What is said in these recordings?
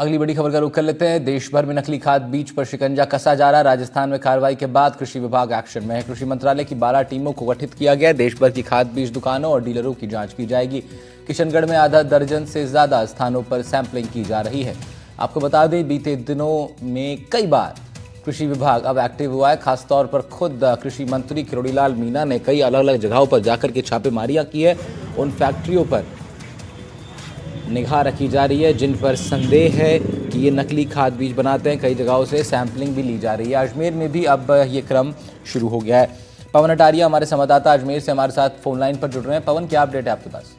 अगली बड़ी खबर का रुख कर लेते हैं। देश भर में नकली खाद बीज पर शिकंजा कसा जा रहा है। राजस्थान में कार्रवाई के बाद कृषि विभाग एक्शन में है। कृषि मंत्रालय की 12 टीमों को गठित किया गया है। देश भर की खाद बीज दुकानों और डीलरों की जांच की जाएगी। किशनगढ़ में आधा दर्जन से ज्यादा स्थानों पर सैंपलिंग की जा रही है। आपको बता दें, बीते दिनों में कई बार कृषि विभाग अब एक्टिव हुआ है। खासतौर पर खुद कृषि मंत्री किरोड़ीलाल मीणा ने कई अलग अलग जगहों पर जाकर के छापेमारियां की है। उन फैक्ट्रियों पर निगाह रखी जा रही है जिन पर संदेह है कि ये नकली खाद बीज बनाते हैं। कई जगहों से सैंपलिंग भी ली जा रही है। अजमेर में भी अब ये क्रम शुरू हो गया है। पवन अटारिया हमारे संवाददाता अजमेर से हमारे साथ फोन लाइन पर जुड़ रहे हैं। पवन, क्या अपडेट है आपके पास?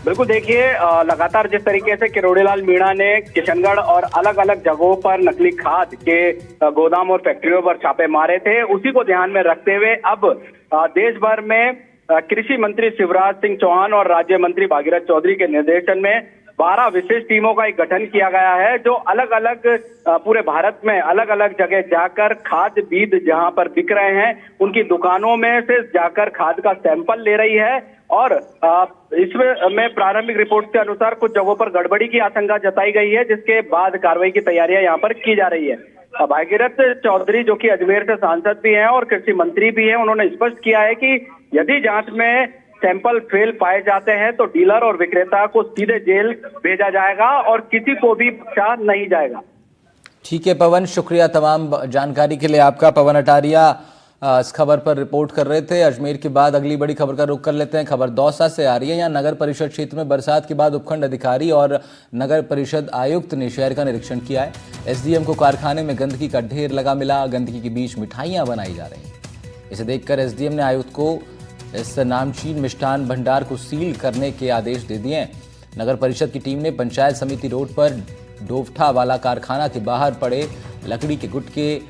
बिल्कुल, देखिए, लगातार जिस तरीके से किरोड़ीलाल मीणा ने किशनगढ़ और अलग अलग जगहों पर नकली खाद के गोदाम और फैक्ट्रियों पर छापे मारे थे, उसी को ध्यान में रखते हुए अब देश भर में कृषि मंत्री शिवराज सिंह चौहान और राज्य मंत्री भागीरथ चौधरी के निर्देशन में 12 विशेष टीमों का एक गठन किया गया है, जो अलग अलग पूरे भारत में अलग अलग जगह जाकर खाद बीज जहां पर बिक रहे हैं उनकी दुकानों में से जाकर खाद का सैंपल ले रही है। और इसमें प्रारंभिक रिपोर्ट के अनुसार कुछ जगहों पर गड़बड़ी की आशंका जताई गई है, जिसके बाद कार्रवाई की तैयारियां यहां पर की जा रही है। भागीरथ चौधरी, जो कि अजमेर से सांसद भी हैं और कृषि मंत्री भी हैं, उन्होंने स्पष्ट किया है कि यदि जांच में सैंपल फेल पाए जाते हैं तो डीलर और विक्रेता को सीधे जेल भेजा जाएगा और किसी को भी बख्शा नहीं जाएगा। ठीक है पवन, शुक्रिया तमाम जानकारी के लिए आपका। पवन अटारिया इस खबर पर रिपोर्ट कर रहे थे। अजमेर के बाद अगली बड़ी खबर का रुख कर लेते हैं। खबर दौसा से आ रही है। यहाँ नगर परिषद क्षेत्र में बरसात के बाद उपखंड अधिकारी और नगर परिषद आयुक्त ने शहर का निरीक्षण किया है। एसडीएम को कारखाने में गंदगी का ढेर लगा मिला। गंदगी के बीच मिठाइयां बनाई जा रही हैं। इसे देखकर एसडीएम ने आयुक्त को इस नामचीन मिष्ठान भंडार को सील करने के आदेश दे दिए हैं। नगर परिषद की टीम ने पंचायत समिति रोड पर डोभठा वाला कारखाना के बाहर पड़े लकड़ी के गुटके,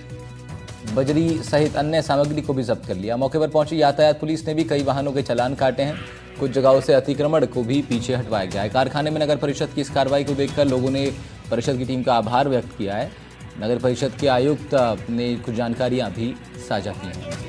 बजरी सहित अन्य सामग्री को भी जब्त कर लिया। मौके पर पहुंची यातायात पुलिस ने भी कई वाहनों के चालान काटे हैं। कुछ जगहों से अतिक्रमण को भी पीछे हटवाया गया है। कारखाने में नगर परिषद की इस कार्रवाई को देखकर लोगों ने परिषद की टीम का आभार व्यक्त किया है। नगर परिषद के आयुक्त ने कुछ जानकारियां भी साझा की हैं।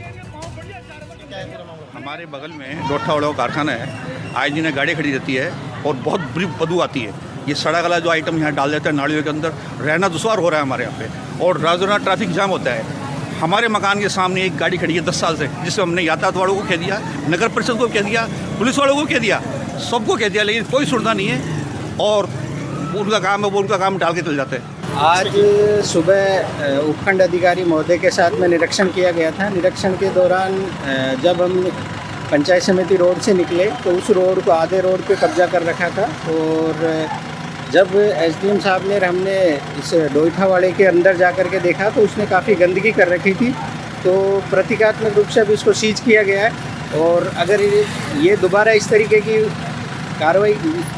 हमारे बगल में डोठा वाला कारखाना है। आए दिन गाड़ी खड़ी रहती है और बहुत बुरी बदबू आती है। ये सड़ा गला जो आइटम यहाँ डाल देते हैं नालियों के अंदर, रहना दुश्वार हो रहा है हमारे यहाँ पे। और रात ट्रैफिक जाम होता है। हमारे मकान के सामने एक गाड़ी खड़ी है 10 साल से, जिससे हमने यातायात वालों को कह दिया, नगर परिषद को कह दिया, पुलिस वालों को कह दिया, सबको कह दिया, लेकिन कोई सुनता नहीं है और उनका काम है वो उनका काम डाल के चल जाते हैं। आज सुबह उपखंड अधिकारी महोदय के साथ में निरीक्षण किया गया था। निरीक्षण के दौरान जब हम पंचायत समिति रोड से निकले तो उस रोड को, आधे रोड पे कब्जा कर रखा था। और जब एसडीएम साहब ने, हमने इस डोइठा वाले के अंदर जा कर के देखा तो उसने काफ़ी गंदगी कर रखी थी। तो प्रतीकात्मक रूप से अब इसको सीज किया गया है। और अगर ये दोबारा इस तरीके की कार्रवाई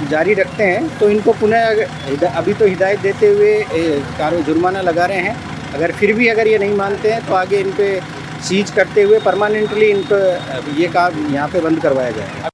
जारी रखते हैं तो इनको पुनः, अभी तो हिदायत देते हुए कार्रवाई जुर्माना लगा रहे हैं। अगर फिर भी ये नहीं मानते हैं तो आगे इन पे सीज करते हुए परमानेंटली इनको ये काम यहाँ पे बंद करवाया जाए।